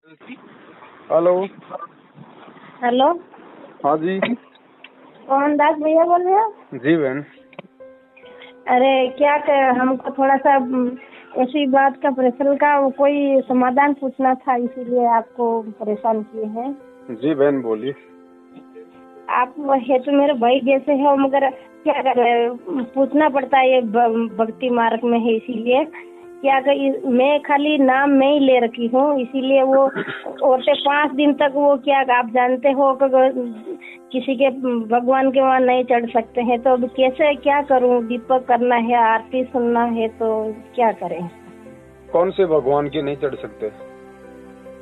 Hello. Hello. हाँ जी। मोहन दास भैया बोल रहे हो? जी बहन। अरे क्या हमको थोड़ा सा ऐसी बात का प्रेशर का कोई समाधान पूछना था, इसीलिए आपको परेशान किए हैं। जी बहन बोलिए। आप है तो मेरे भाई जैसे हो, मगर क्या करें, पूछना पड़ता है। ये भक्ति मार्ग में है, इसीलिए क्या कर, मैं खाली नाम में ही ले रखी हूँ, इसीलिए वो औरतें 5 दिन तक वो क्या आप जानते हो किसी के भगवान के वहाँ नहीं चढ़ सकते हैं। तो अब कैसे क्या करूँ? दीपक करना है, आरती सुनना है, तो क्या करें? कौन से भगवान के नहीं चढ़ सकते?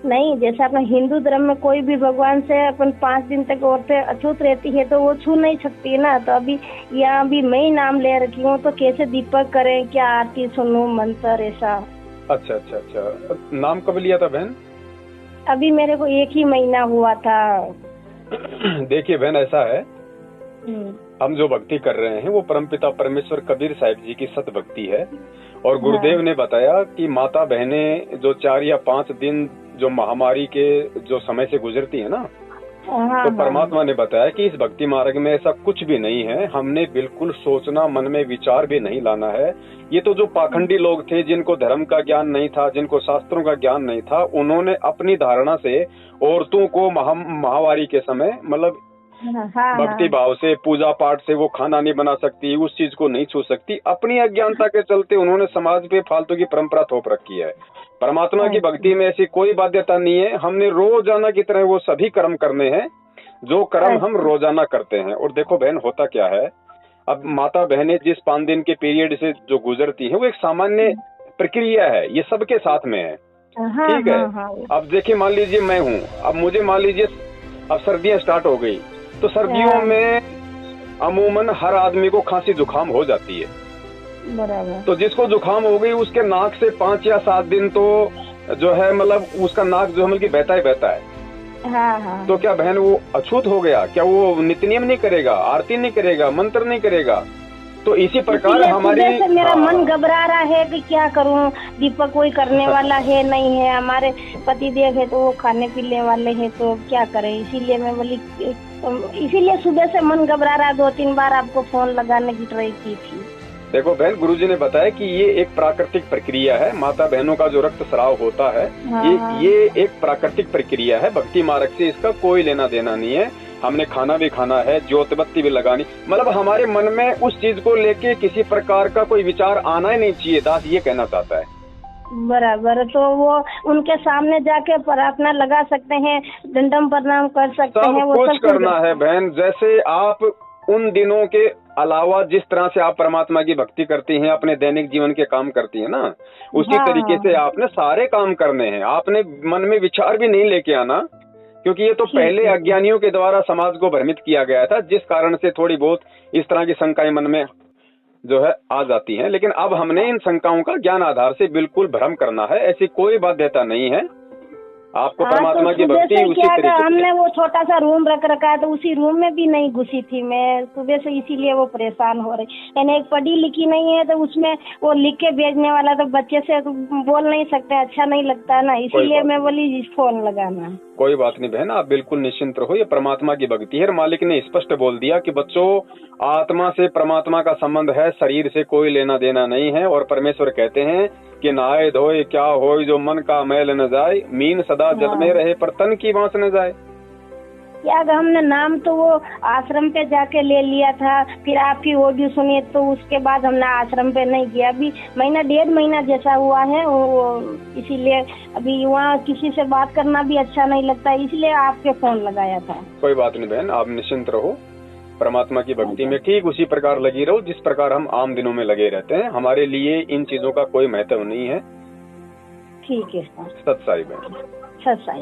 नहीं, जैसे अपना हिंदू धर्म में कोई भी भगवान से अपन 5 दिन तक औरतें अछूत रहती है, तो वो छू नहीं सकती है ना। तो अभी यहाँ भी मैं ही नाम ले रखी हूँ, तो कैसे दीपक करें, क्या आरती सुनूं, मंत्र ऐसा। अच्छा अच्छा अच्छा। नाम कब लिया था बहन? अभी मेरे को 1 ही महीना हुआ था। देखिए बहन, ऐसा है, हम जो भक्ति कर रहे हैं वो परमपिता परमेश्वर कबीर साहिब जी की सत भक्ति है। और गुरुदेव ने बताया कि माता बहनें जो 4 या 5 दिन जो महामारी के जो समय से गुजरती है ना, तो परमात्मा ने बताया कि इस भक्ति मार्ग में ऐसा कुछ भी नहीं है। हमने बिल्कुल सोचना, मन में विचार भी नहीं लाना है। ये तो जो पाखंडी लोग थे, जिनको धर्म का ज्ञान नहीं था, जिनको शास्त्रों का ज्ञान नहीं था, उन्होंने अपनी धारणा से औरतों को महामारी के समय मतलब भक्ति भाव से, पूजा पाठ से वो खाना नहीं बना सकती, उस चीज को नहीं छू सकती, अपनी अज्ञानता के चलते उन्होंने समाज पे फालतू की परंपरा थोप रखी है। परमात्मा की भक्ति में ऐसी कोई बाध्यता नहीं है। हमने रोजाना की तरह वो सभी कर्म करने हैं जो कर्म हम रोजाना करते हैं। और देखो बहन, होता क्या है, अब माता बहनें जिस 5 दिन के पीरियड से जो गुजरती है वो एक सामान्य प्रक्रिया है, ये सबके साथ में है। ठीक है। अब देखिए, मान लीजिए मैं हूँ, अब मुझे मान लीजिए अब सर्दियां स्टार्ट हो गई, तो सर्दियों में अमूमन हर आदमी को खांसी जुकाम हो जाती है। बराबर। तो जिसको जुकाम हो गई उसके नाक से 5 या 7 दिन तो जो है मतलब उसका नाक जो है बहता ही बहता है। तो क्या बहन वो अछूत हो गया? क्या वो नित्य नियम नहीं करेगा, आरती नहीं करेगा, मंत्र नहीं करेगा? तो इसी प्रकार हमारी मेरा मन घबरा रहा है कि क्या करूं, दीपक कोई करने वाला है नहीं है, हमारे पति देव है तो वो खाने पीने वाले हैं, तो क्या करें। इसीलिए मैं बोली, इसीलिए सुबह से मन घबरा रहा, 2-3 बार आपको फोन लगाने की ट्राई की थी। देखो बहन, गुरुजी ने बताया कि ये एक प्राकृतिक प्रक्रिया है। माता बहनों का जो रक्त स्राव होता है, ये एक प्राकृतिक प्रक्रिया है। भक्ति मार्ग से इसका कोई लेना देना नहीं है। हमने खाना भी खाना है, ज्योत बत्ती भी लगानी, मतलब हमारे मन में उस चीज को लेके किसी प्रकार का कोई विचार आना ही नहीं चाहिए। दास ये कहना चाहता है। बराबर। तो वो उनके सामने जाके प्रार्थना लगा सकते हैं, दंडम प्रणाम कर सकते हैं, वो कुछ करना है बहन। जैसे आप उन दिनों के अलावा जिस तरह से आप परमात्मा की भक्ति करती हैं, अपने दैनिक जीवन के काम करती हैं ना, उसी तरीके से आपने सारे काम करने हैं। आपने मन में विचार भी नहीं लेके आना, क्योंकि ये तो पहले अज्ञानियों के द्वारा समाज को भ्रमित किया गया था, जिस कारण से थोड़ी बहुत इस तरह की शंकाएं मन में जो है आ जाती हैं। लेकिन अब हमने इन शंकाओं का ज्ञान आधार से बिल्कुल भ्रम करना है। ऐसी कोई बाध्यता नहीं है। आपको परमात्मा की भक्ति उसी तरीके से। हमने वो छोटा सा रूम रख रखा है, तो उसी रूम में भी नहीं घुसी थी मैं सुबह से, इसीलिए वो परेशान हो रही। यानी एक पढ़ी लिखी नहीं है, तो उसमें वो लिख के भेजने वाला, तो बच्चे से तो बोल नहीं सकते, अच्छा नहीं लगता ना, इसीलिए मैं बोली फोन लगाना। कोई बात नहीं बहन, आप बिल्कुल निश्चिंत रहो। ये परमात्मा की भक्ति है। मालिक ने स्पष्ट बोल दिया कि बच्चों, आत्मा से परमात्मा का संबंध है, शरीर से कोई लेना देना नहीं है। और परमेश्वर कहते हैं कि नहाए धोए क्या होए, जो मन का मैल न जाए, मीन सदा जल में रहे पर तन की बांस न जाए। क्या हमने नाम तो वो आश्रम पे जाके ले लिया था, फिर आप ही ऑडियो सुनिए, तो उसके बाद हमने आश्रम पे नहीं किया। अभी 1.5 महीना जैसा हुआ है वो, इसीलिए अभी वहाँ किसी से बात करना भी अच्छा नहीं लगता, इसलिए आपके फोन लगाया था। कोई बात नहीं बहन, आप निश्चिंत रहो। परमात्मा की भक्ति में ठीक उसी प्रकार लगी रहो जिस प्रकार हम आम दिनों में लगे रहते हैं। हमारे लिए इन चीजों का कोई महत्व नहीं है। ठीक है। सत साई बहन। सत साई।